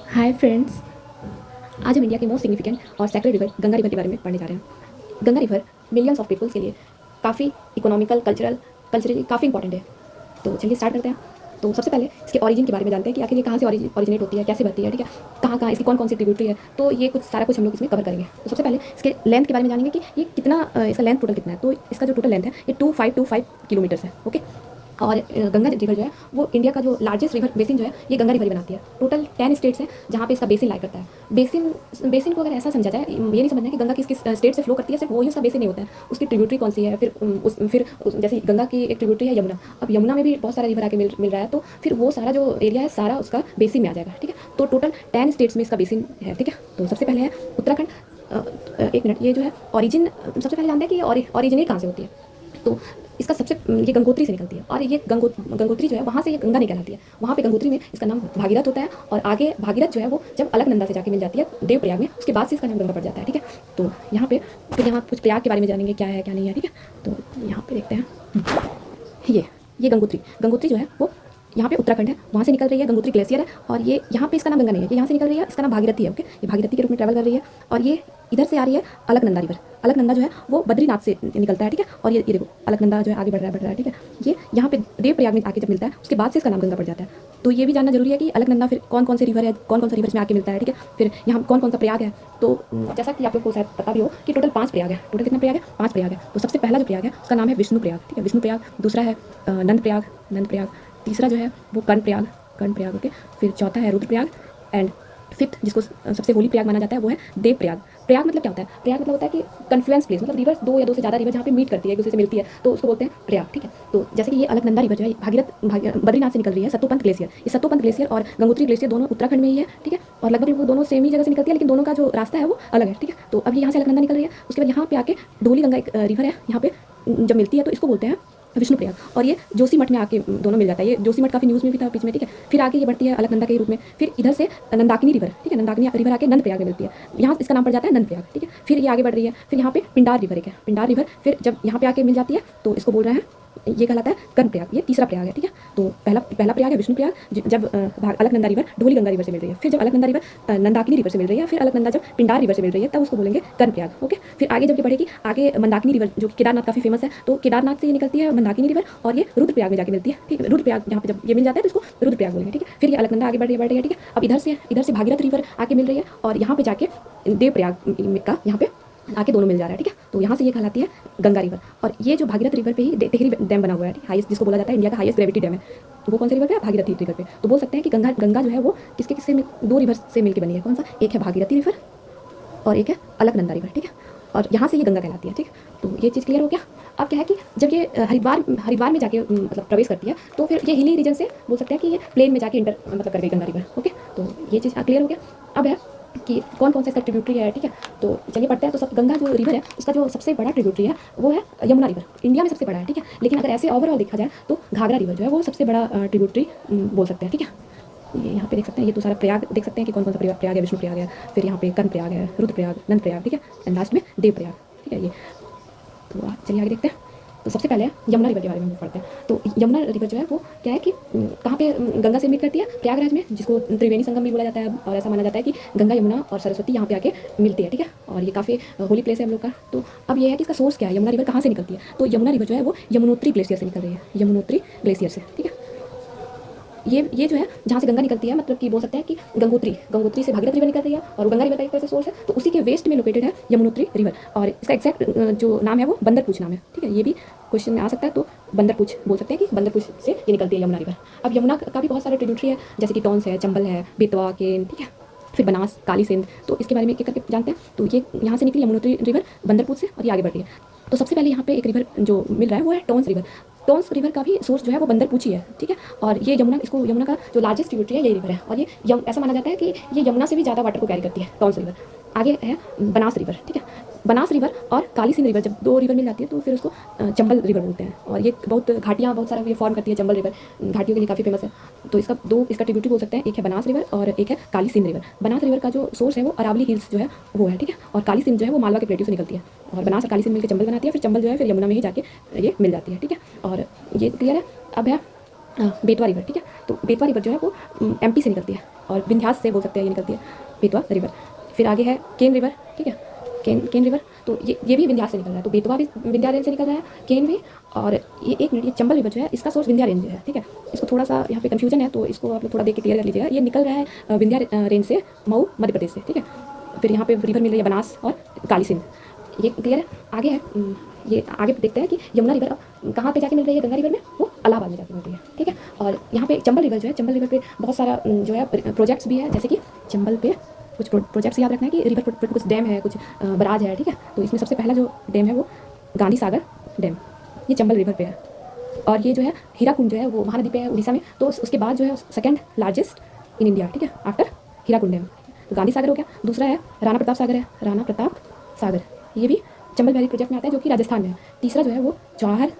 Hi friends. आज हम India के मोस्ट सिग्निफिकेंट और सेक्रेड रिवर गंगा रिवर के बारे में पढ़ने जा रहे हैं। Ganga river millions of peoples के लिए काफ़ी इकोनॉमिकल कल्चरली काफ़ी इंपॉर्टेंट है। तो चलिए स्टार्ट करते हैं। तो सबसे पहले इसके ओरिजिन के बारे में जानते हैं कि आखिर ये कहाँ से ओरिजिनेट होती है, कैसे बनती है, ठीक है, कहाँ इसकी कौन कौन सी ट्रिब्यूटरी है। तो ये सारा कुछ हम लोग इसमें कवर करेंगे। तो सबसे पहले इसके लेंथ के बारे में जानेंगे कि ये कितना इसका लेंथ टोटल कितना है। तो इसका जो टोटल लेंथ है ये 2525 किलोमीटर्स है। ओके। और गंगा रिवर जो है वो इंडिया का जो लार्जेस्ट रिवर बेसिन जो है ये गंगा रिवर ही बनाती है। टोटल 10 स्टेट्स हैं जहाँ पे इसका बेसिन लाया करता है। बेसिन को अगर ऐसा समझा जाए, ये नहीं समझना है कि गंगा किस किस स्टेट से फ्लो करती है, सिर्फ वही उसका बेसिन नहीं होता है, उसकी ट्रिब्यूटरी कौन सी है। जैसे गंगा की एक ट्रिब्यूटरी है यमुना। अब यमुना में भी बहुत सारा रिवर आके मिल रहा है, तो फिर वो सारा जो एरिया है सारा उसका बेसिन में आ जाएगा। ठीक है, तो टोटल 10 स्टेट्स में इसका बेसिन है। ठीक है, तो सबसे पहले है उत्तराखंड। एक मिनट, ये जो है ओरिजिन सबसे पहले जानते हैं कि ओरिजिनेट कहाँ से होती है। तो इसका सबसे ये गंगोत्री से निकलती है, और ये गंगोत्री जो है वहाँ से ये गंगा निकल आती है। वहाँ पे गंगोत्री में इसका नाम भागीरथ होता है, और आगे भागीरथ जो है वो जब अलकनंदा से जाके मिल जाती है देवप्रयाग में, उसके बाद से इसका नाम गंगा पड़ जाता है। ठीक है, तो यहाँ पे फिर यहाँ कुछ प्रयाग के बारे में जानेंगे क्या है क्या नहीं है। ठीक है, तो यहाँ पे देखते हैं। ये गंगोत्री जो है वो यहाँ पे उत्तराखंड है, वहाँ से निकल रही है। गंगोत्री ग्लेशियर है, और ये यहाँ पे इसका नाम गंगा नहीं है, ये यहाँ से निकल रही है, इसका नाम भागीरथी है। ओके, ये भागीरथी के रूप में ट्रैवल कर रही है, और ये इधर से आ रही है अलकनंदा रिवर। अलकनंदा जो है वो बद्रीनाथ से निकलता है। ठीक है, और ये देखो अलकनंदा जो है आगे बढ़ रहा है। ठीक है, ये यहाँ पे देवप्रयाग में आके जब मिलता है उसके बाद से इसका नाम गंगा पड़ जाता है। तो ये भी जानना जरूरी है कि अलकनंदा फिर कौन कौन से रिवर है, कौन कौन सा रिवर इसमें आके मिलता है। ठीक है, फिर यहाँ कौन कौन सा प्रयाग है। तो जैसा कि आप लोग को शायद पता भी हो कि टोटल 5 प्रयाग है। टोटल कितना प्रयाग है? 5 प्रयाग है। तो सबसे पहला जो प्रयाग है उसका नाम है विष्णु प्रयाग। ठीक है, विष्णु प्रयाग। दूसरा है नंद प्रयाग। तीसरा जो है वो कर्ण प्रयाग। ओके, फिर चौथा है रुद्रप्रयाग, एंड फिफ्थ जिसको सबसे होली प्रयाग माना जाता है वो है देव प्रयाग। प्रयाग मतलब क्या होता है? प्रयाग मतलब होता है कि कन्फ्लुएंस प्लेस, मतलब रिवर, दो या दो से ज़्यादा रिवर जहाँ पे मीट करती है, एक दूसरे से मिलती है, तो उसको बोलते हैं प्रयाग। ठीक है, तो जैसे कि ये अलकनंदा रिवर जो है बद्रीनाथ से निकल रही है, सत्तोपंथ ग्लेशियर। ये सत्तोपंथ ग्लेशियर और गंगोत्री ग्लेशियर दोनों उत्तराखंड में ही है। ठीक है, और लगभग दोनों सेम ही जगह से निकलती है, लेकिन दोनों का जो रास्ता है वो अलग है। ठीक है, तो अब यहाँ से अलकनंदा निकल रही है, उसके बाद यहाँ पे आके ढोली गंगा एक रिवर है, यहाँ पे जब मिलती है तो इसको बोलते हैं विष्णु प्रयाग। और ये जोशीमठ में आके दोनों मिल जाता है। ये जोशीमठ काफ़ी न्यूज़ में भी था बीच में। ठीक है, फिर आगे ये बढ़ती है अलकनंदा के रूप में, फिर इधर से नंदाकिनी रिवर। ठीक है, नंदाकिनी रिवर आके नंद प्रयाग में मिलती है, यहाँ इसका नाम पड़ जाता है नंद प्रयाग। ठीक है, फिर ये आगे बढ़ रही है, फिर यहाँ पे पिंडार रिवर है। पिंडार रिवर फिर जब यहाँ पे आके मिल जाती है तो इसको बोल रहे हैं, ये कहलाता है कर्ण प्रयाग। ये तीसरा प्रयाग है। ठीक है, तो पहला प्रयाग है विष्णु प्रयाग, जब अलकनंदा रिवर ढोली गंगा रिवर से मिल रही है, फिर जब अलकनंदा रिवर नंदाकिनी रिवर से मिल रही है, फिर अलकनंदा जब पिंडार रिवर से मिल रही है तब उसको बोलेंगे कर्ण प्रयाग। ओके, फिर आगे जब ये बढ़ेगी, आगे मंदाकिनी रिवर जो केदारनाथ काफ़ी फेमस है, तो केदारनाथ से ये निकलती है मंदाकिनी रिवर, और ये रुद्रप्रयाग में जाके मिलती है। ठीक है, रुद्रप्रयाग यहाँ पे जब ये मिल जाता है तो इसको रुद्रप्रयाग बोलेंगे। ठीक है, फिर ये अलकनंदा आगे बढ़ रही है। ठीक है, अब इधर से भागीरथ रिवर आके मिल रही है, और यहाँ पे जाके देवप्रयाग का यहाँ पे आके दोनों मिल जा रहा है। ठीक है, तो यहाँ से ये कहलाती है गंगा रिवर। और ये जो भागीरथ रिवर पे ही टेहरी डैम बना हुआ है, हाईएस्ट, जिसको बोला जाता है इंडिया का हाईएस्ट ग्रेविटी डैम है। तो वो कौन सा रिवर पे है? भागीरथी रिवर पे। तो बोल सकते हैं कि गंगा जो है वो किसके किससे दो रिवर से मिलकर बनी है। कौन सा? एक है भागीरथी रिवर और एक है अलकनंदा रिवर। ठीक है, और यहाँ से ये गंगा कहलाती है। ठीक, तो ये चीज़ क्लियर हो गया। अब क्या है कि जब ये हरिद्वार में जाके मतलब प्रवेश करती है, तो फिर ये हिली रीजन से बोल सकते हैं कि ये प्लेन में जाके मतलब कर गई गंगा रिवर। ओके, तो ये चीज़ क्लियर हो गया। अब है कि कौन कौन सा इसका ट्रिब्यूटरी है। ठीक है, तो चलिए पढ़ते हैं। तो सब गंगा जो रिवर है उसका जो सबसे बड़ा ट्रिब्यूटरी है वो है यमुना रिवर। इंडिया में सबसे बड़ा है। ठीक है, लेकिन अगर ऐसे ओवरऑल देखा जाए तो घाघरा रिवर जो है वो सबसे बड़ा ट्रिब्यूटरी बोल सकते हैं। ठीक है, ये यहाँ पे देख सकते हैं, ये तो सारा प्रयाग देख सकते हैं कि कौन कौन सा प्रयाग है। विष्णु प्रयाग है, फिर यहाँ पे कर्ण प्रयाग है, रुद्र प्रयाग, नंद प्रयाग। ठीक है, एंड लास्ट में देव प्रयाग। ठीक है, ये तो चलिए आगे देखते हैं। तो सबसे पहले यमुना रिवर के बारे में हम पढ़ते हैं। तो यमुना रिवर जो है वो क्या है कि कहाँ पे गंगा से मीट करती है? प्रयागराज में, जिसको त्रिवेणी संगम भी बोला जाता है, और ऐसा माना जाता है कि गंगा यमुना और सरस्वती यहाँ पे आके मिलती है। ठीक है, और ये काफ़ी होली प्लेस है हम लोग का। तो अब ये है कि इसका सोर्स क्या है, यमुना रिवर कहाँ से निकलती है? तो यमुना रिवर जो है वो यमुनोत्री ग्लेशियर से निकल रही है, यमुनोत्री ग्लेशियर से। ठीक है, ये जो है जहाँ से गंगा निकलती है, मतलब कि बोल सकते हैं कि गंगोत्री से भागीरथ रिवर निकल रही है, और गंगा रिवर का एक तरह से सोर्स है, तो उसी के वेस्ट में लोकेटेड है यमुनोत्री रिवर। और इसका एग्जैक्ट जो नाम है वो बंदरपूछ नाम है। ठीक है, ये भी क्वेश्चन में आ सकता है, तो बंदरपूछ बोल सकते हैं कि बंदरपूछ से ये निकलती है यमुना रिवर। अब यमुना का भी बहुत सारे ट्रिब्यूटरी है, जैसे कि टॉन्स है, चंबल है, बेतवा, केन। ठीक है, फिर बनास, काली सिंध। तो इसके बारे में एक करके जानते हैं। तो ये यहाँ से निकली यमुनोत्री रिवर बंदरपूछ से, और ये आगे बढ़ रही है। तो सबसे पहले यहाँ पे एक रिवर जो मिल रहा है वो है टॉन्स रिवर। टॉन्स रिवर का भी सोर्स जो है वो बंदरपूछी है। ठीक है, और ये यमुना का जो लार्जेस्ट ट्रिब्यूटरी है यही रिवर है, और ये ऐसा माना जाता है कि ये यमुना से भी ज़्यादा वाटर को कैरी करती है टॉन्स रिवर। आगे है बनास रिवर। ठीक है, बनास रिवर और काली सिंध रिवर, जब दो रिवर मिल जाती है तो फिर उसको चंबल रिवर बोलते हैं, और ये बहुत घाटियाँ बहुत सारा ये फॉर्म करती है। चंबल रिवर घाटियों के लिए काफ़ी फेमस है। तो इसका ट्रिब्यूटरी बोल सकते हैं, एक है बनास रिवर और एक है काली सिंध रिवर। बनास रिवर का जो सोर्स है वो अरावली हिल्स जो है वो है। ठीक है, और काली सिंध जो है वो मालवा के प्लेट्यू से निकलती है, और बनास और काली सिंध मिलकर चंबल बनाती है, फिर चंबल जो है फिर यमुना में ही जाके ये मिल जाती है। ठीक है, और ये क्लियर है। अब है बेतवा रिवर, ठीक है। तो बेतवा रिवर जो है वो एमपी से निकलती है और विंध्यास से बोल सकते हैं ये निकलती है बेतवा रिवर। फिर आगे है केन रिवर, ठीक है। केन रिवर, तो ये भी विंध्यास से निकल रहा है, तो बेतवा भी विंध्या रेंज से निकल रहा है, केन भी। और ये चंबल रिवर जो है इसका सोर्स विंध्या रेंज है, ठीक है। इसको थोड़ा सा यहाँ पे कन्फ्यूजन है, तो इसको आप लोग थोड़ा देख के क्लियर कर लीजिएगा। ये निकल रहा है विंध्या रेंज से, मऊ मध्य प्रदेश से, ठीक है। फिर यहाँ पे रिवर मिल रही है बनास और काली सिंध, ये क्लियर है। आगे है ये आगे देखते हैं कि यमुना रिवर अब कहाँ पे जाके मिल रही है गंगा रिवर में, वो इलाहाबाद में जाके मिल रही है, ठीक है। और यहाँ पे चंबल रिवर जो है, चंबल रिवर पे बहुत सारा जो है प्रोजेक्ट्स भी है, जैसे कि चंबल पे कुछ प्रोजेक्ट्स याद रखना है कि रिवर पर कुछ डैम है, कुछ बराज है, ठीक है। तो इसमें सबसे पहला जो डैम है वो गांधी सागर डैम, ये चंबल रिवर पे है। और ये जो है हीराकुंड जो है वो महानदी पे है उड़ीसा में, तो उसके बाद जो है सेकंड लार्जेस्ट इन इंडिया, ठीक है, आफ्टर हीराकुंड डैम। तो गांधी सागर हो गया। दूसरा है राणा प्रताप सागर है, राणा प्रताप सागर, ये भी चंबल वैली प्रोजेक्ट में आता है जो कि राजस्थान में है। तीसरा जो है वो जवाहर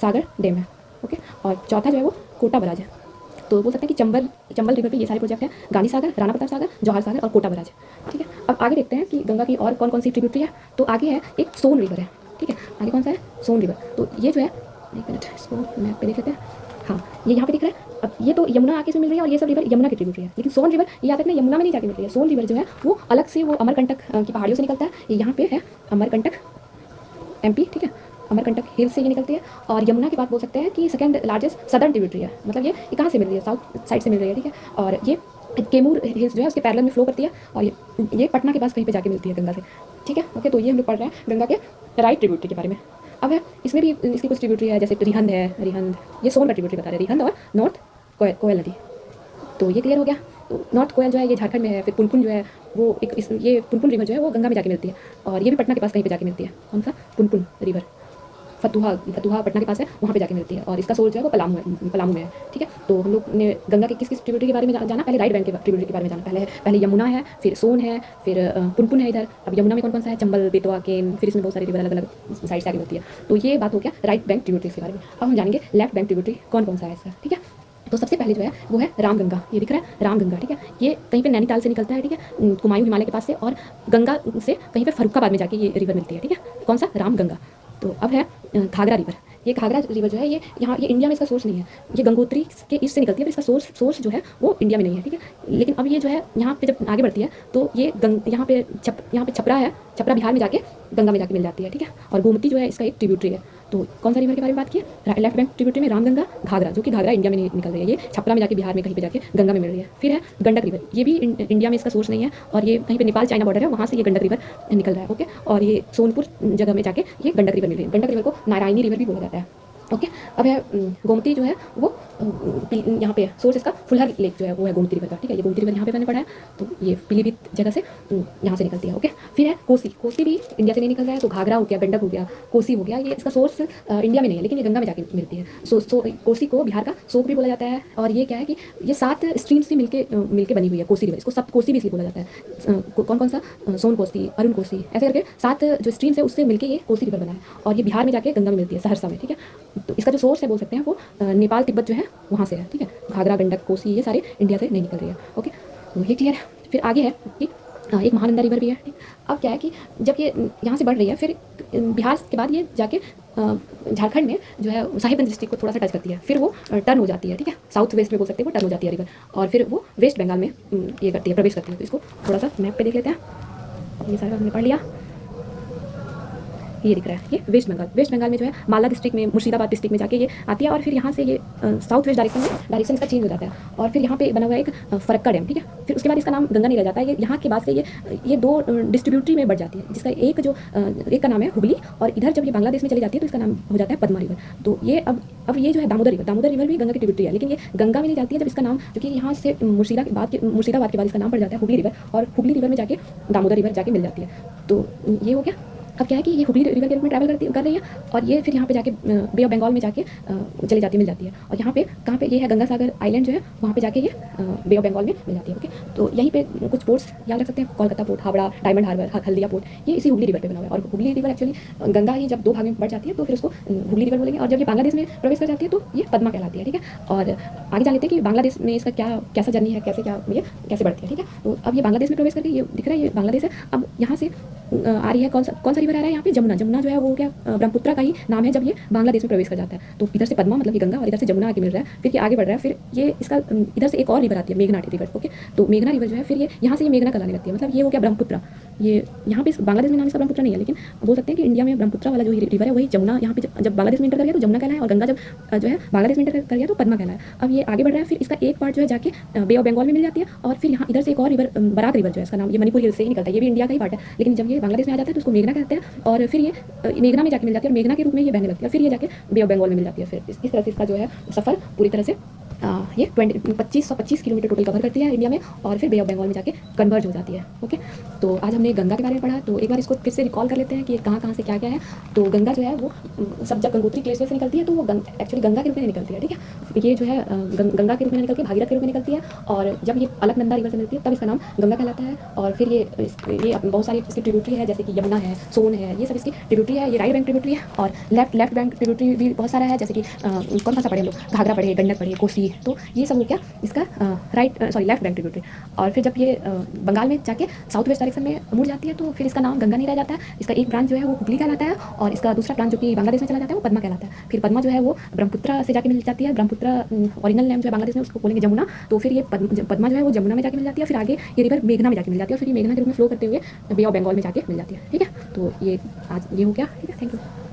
सागर डैम है, ओके। और चौथा जो है वो कोटा बराज है। तो बोल सकते हैं कि चंबल रिवर पे ये सारे प्रोजेक्ट हैं, गांधी सागर, राणा प्रताप सागर, जवाहर सागर और कोटा बराज, ठीक है। अब आगे देखते हैं कि गंगा की और कौन कौन सी ट्रिब्यूटरी है। तो आगे है एक सोन रिवर है, ठीक है। आगे कौन सा है? सोन रिवर। तो ये जो है, एक मिनट इसको मैप पे देख लेते हैं। हाँ, ये यहाँ पे दिख रहा है। अब ये तो यमुना आके से मिल रही है और ये सब रिवर यमुना की ट्रिब्यूटरी है, लेकिन सोन रिवर ये याद रखना यमुना में नहीं जाके मिल रही है। सोन रिवर जो है वो अलग से वो अमरकंटक की पहाड़ियों से निकलता है। ये यहाँ पे है अमरकंटक एमपी, ठीक है। अमरकंटक हिल से ये निकलती है। और यमुना की बात बोल सकते हैं कि सेकंड लार्जेस्ट सदर्न ट्रिब्यूटरी है, मतलब ये कहाँ से मिल रही है? साउथ साइड से मिल रही है, ठीक है। और ये केमूर हिल्स जो है उसके पैरेलल में फ्लो करती है और ये पटना के पास कहीं पे जाके मिलती है गंगा से, ठीक है, ओके। तो ये हम लोग पढ़ रहे हैं गंगा के राइट ट्रिब्यूटरी के बारे में। अब है इसमें भी इसकी कुछ ट्रिब्यूटरी है, जैसे रिहंद है, रिहंद ये सोन का ट्रिब्यूटरी बता रहे हैं, रिहंद और नॉर्थ कोयल नदी। तो ये क्लियर हो गया। तो नॉर्थ कोयल जो है ये झारखंड में है। फिर पुनपुन जो है वो ये पुनपुन रिवर जो है वो गंगा में जाके मिलती है और ये भी पटना के पास कहीं पे जाके मिलती है। कौन सा? पुनपुन रिवर, फतुहा पटना के पास है, वहाँ पे जाके मिलती है। और इसका सोर्स जो है वो पलामू में है, ठीक है। तो हम लोग ने गंगा के किस ट्रिब्यूटरी के बारे में जाना? पहले राइट बैंक के ट्रिब्यूटरी के बारे में जाना। पहले यमुना है, फिर सोन है, फिर पुनपुन है इधर। अब यमुना में कौन कौन सा है? चंबल, बेतवा, केन, फिर इसमें बहुत सारी रिवर अलग अलग साइड से आगे होती है। तो ये बात हो गया राइट बैंक ट्रिब्यूटरी के बारे में। अब हम जानेंगे लेफ्ट बैंक ट्रिब्यूटरी कौन कौन सा है इसका, ठीक है। तो सबसे पहले जो है वो है रामगंगा, ये दिख रहा है रामगंगा, ठीक है। ये कहीं पे नैनीताल से निकलता है, ठीक है, कुमायूं हिमालय के पास से, और गंगा से कहीं पे फर्रुखाबाद में जाके ये रिवर मिलती है, ठीक है। कौन सा? रामगंगा। तो अब है घाघरा रिवर। ये घाघरा रिवर जो है ये इंडिया में इसका सोर्स नहीं है, ये गंगोत्री के ईस्ट से निकलती है, पर इसका सोर्स जो है वो इंडिया में नहीं है, ठीक है। लेकिन अब ये जो है यहाँ पे जब आगे बढ़ती है तो ये यहाँ पे छपरा है, छपरा बिहार में जाके गंगा में जाके मिल जाती है, ठीक है। और गोमती जो है इसका एक ट्रिब्यूटरी है। तो कौन सा रिवर के बारे में बात की? लेफ्ट बैंक ट्रिब्यूटरी में रामगंगा, घाघरा, जो कि घाघरा इंडिया में नहीं निकल रही है, ये छपरा में जाके बिहार में कहीं पे जाके गंगा में मिल रही है। फिर है गंडक रिवर, ये भी इंडिया में इसका सोर्स नहीं है और ये कहीं पे नेपाल चाइना बॉर्डर है, वहाँ से ये गंडक रिवर निकल रहा है, ओके। और ये सोनपुर जगह में जाके ये गंडक रिवर मिल रही है। गंडक रिवर को नारायणी रिवर भी बोला जाता है, ओके। अब है गोमती जो है वो यहाँ पे सोर्स इसका फुलहर लेक जो है वो है गोमती रिवर का, ठीक है। ये गोमती रिवर यहाँ पे मैंने पढ़ा है, तो ये पीलीभीत जगह से यहाँ से निकलती है, ओके। फिर है कोसी भी इंडिया से नहीं निकल रहा है। तो घाघरा हो गया, गंडक हो गया, कोसी हो गया, ये इसका सोर्स इंडिया में नहीं है, लेकिन ये गंगा में जाके मिलती है। कोसी को बिहार का शोक भी बोला जाता है। और ये क्या है कि ये 7 स्ट्रीम से मिलके बनी हुई है कोसी रिवर, इसको सब कोसी भी इसलिए बोला जाता है। कौन कौन सा? सोन कोसी, अरुण कोसी, ऐसे करके 7 जो स्ट्रीम्स है उससे मिलके ये कोसी रिवर बना है और ये बिहार में जाके गंगा में मिलती है, सहरसा में, ठीक है। तो इसका जो सोर्स है बोल सकते हैं वो नेपाल तिब्बत जो है वहाँ से है, ठीक है। घाघरा, गंडक, कोसी ये सारे इंडिया से नहीं निकल रही है, ओके। तो ये क्लियर है। फिर आगे है कि एक महानंदा रिवर भी है, ठीक। अब क्या है कि जब ये यहाँ से बढ़ रही है फिर बिहार के बाद ये जाके झारखंड में जो है साहिबगंज डिस्ट्रिक्ट को थोड़ा सा टच करती है, फिर वो टर्न हो जाती है, ठीक है। साउथ वेस्ट में बोल सकते हैं वो टर्न हो जाती है रिवर, और फिर वो वेस्ट बंगाल में ये करती है, प्रवेश करती है। तो इसको थोड़ा सा मैप पे देख लेते हैं। ये सारा हमने पढ़ लिया। ये दिख रहा है ये वेस्ट बंगाल में जो है मालदा डिस्ट्रिक्ट में, मुर्शिदाबाद डिस्ट्रिक्ट में जाके ये आती है और फिर यहाँ से ये साउथ वेस्ट डायरेक्शन इसका चेंज हो जाता है। और फिर यहाँ पे बना हुआ है एक फरक्का डैम, ठीक है। फिर उसके बाद इसका नाम गंगा नहीं रह जाता है, ये यहाँ के बाद से ये 2 डिस्ट्रीब्यूटरी में बढ़ जाती है, जिसका एक का नाम है हुगली, और इधर जब ये बांग्लादेश में चली जाती है तो इसका नाम हो जाता है पद्मा रिवर। तो ये अब ये जो है दामोदर रिवर भी गंगा की ट्रिब्यूटरी है, लेकिन ये गंगा में नहीं जाती है। जब इसका नाम, क्योंकि यहाँ से मुर्शिदाबाद के बाद इसका नाम पड़ जाता है हुगली रिवर, और हुगली रिवर में जाके दामोदर रिवर जाके मिल जाती है। तो ये हो गया। अब क्या है कि ये हुगली रिवर के रूप में ट्रैवल कर रही है और ये फिर यहाँ पे जाके बे ऑफ बंगाल में जाके चली जाती मिल जाती है। और यहाँ पे कहाँ पे ये है? गंगा सागर आइलैंड जो है वहाँ पे जाके ये बे ऑफ बंगाल में मिल जाती है, ओके। तो यहीं पे कुछ पोर्ट्स याद रख सकते हैं, Kolkata port, Howrah, Diamond Harbour, Haldia port, ये इसी हुगली रिवर पे बना हुआ है। और हुगली रिवर एक्चुअली गंगा ही जब 2 भाग में बढ़ जाती है तो फिर उसको हुगली रिवर बोलेंगे, और जब ये बांग्लादेश में प्रवेश कर जाती है तो ये पद्मा कहलाती है, ठीक है। और आगे जान लेते हैं कि बांग्लादेश में इसका कैसा जर्नी है, कैसे बढ़ती है, ठीक है। तो अब ये बांग्लादेश में प्रवेश करके ये दिख रहा है, ये बांग्लादेश है। अब यहाँ से आ रही है कौन सा रिवर रिवर आ रहा है यहाँ पे जमुना। जमुना जो है वो क्या ब्रह्मपुत्र का ही नाम है जब ये बांग्लादेश में प्रवेश कर जाता है। तो इधर से पद्मा मतलब कि गंगा और इधर से जमुना आके मिल रहा है, फिर ये आगे बढ़ रहा है, फिर ये इसका इधर से एक और रिवर आती है मेघना रिवर। ओके, तो मेघना रिवर जो है फिर ये यहाँ से ये मेघना कहलाने लगती है। मतलब ये हो गया ब्रह्मपुत्र। ये यहाँ पे बांग्लादेश में नाम इसका ब्रह्मपुत्र नहीं है, लेकिन बोल सकते हैं कि इंडिया में ब्रह्मपुत्र वाला जो रिवर है वही जमुना यहाँ पे जब बांग्लादेश में इंटर कर गया तो जमुना कहलाया, और गंगा जब जो है बांग्लादेश में इंटर कर गया तो पद्मा कहलाया। अब ये आगे बढ़ रहा है, फिर इसका एक पार्ट जो है जाके बे ऑफ बंगाल में मिल जाती है, और फिर यहाँ इधर से एक और रिवर बराक रिवर जो है इसका नाम, ये मणिपुर से ही निकलता है, ये भी इंडिया का ही पार्ट है, लेकिन जब ये बांग्लादेश में आ जाता है तो उसको मेघना कहते हैं, और फिर ये मेघना में जाके मिल जाती है, और मेघना के रूप में ये बहने लगती है, फिर ये जाके बे ऑफ बंगाल में मिल जाती है। फिर इस तरह से इसका जो है सफ़र पूरी तरह से ये 2525 किलोमीटर टोटल कवर करती है इंडिया में, और फिर बे ऑफ बंगाल में जाके कन्वर्ज हो जाती है। ओके, तो आज हमने गंगा के बारे में पढ़ा, तो एक बार इसको फिर से रिकॉल कर लेते हैं कि ये कहाँ कहाँ से क्या क्या है। तो गंगा जो है वो सब जब गंगोत्री ग्लेशियर से निकलती है तो वो एक्चुअली गंगा के रूप में निकलती है, ठीक है। ये जो है गंगा के रूप में निकलती है, भागीरथ के रूप में निकलती है, और जब ये अलकनंदा रिवर से मिलती है तब इसका नाम गंगा कहलाता है। और फिर ये बहुत सारी इसकी ट्रिब्यूटरी है, जैसे कि यमुना है, सोन है, ये सब इसकी ट्रिब्यूटरी है। ये राइट बैंक ट्रिब्यूटरी है, और लेफ्ट बैंक ट्रिब्यूटरी भी बहुत सारा है, जैसे कि कौन सा पढ़े हम लोग, घाघरा पढ़े, गंडक पढ़े, कोसी, तो ये सब हो क्या इसका लेफ्ट बैंक ट्रिब्यूटरी। और फिर जब ये बंगाल में जाके साउथ वेस्ट डायरेक्शन में मुड़ जाती है तो फिर इसका नाम गंगा नहीं रह जाता है, इसका एक ब्रांच जो है वो हुगली कहलाता है, और इसका दूसरा ब्रांच जो कि बांग्लादेश में चला जाता है वो पद्मा कहलाता है। फिर पद्मा जो है वो ब्रह्मपुत्र से जाके मिल जाती है, ब्रह्मपुत्र ओरिजिनल नेम जो है बांग्लादेश में उसको बोलेंगे जमुना, तो फिर ये पद्मा जो है वो जमुना में जाके मिल जाती है, फिर आगे ये रिवर मेघना में जाके मिल जाती है, और फिर ये मेघना के रूप में फ्लो करते हुए बे ऑफ बंगाल में जाके मिल जाती है, ठीक है। तो ये आज ये हो गया, ठीक है, थैंक यू।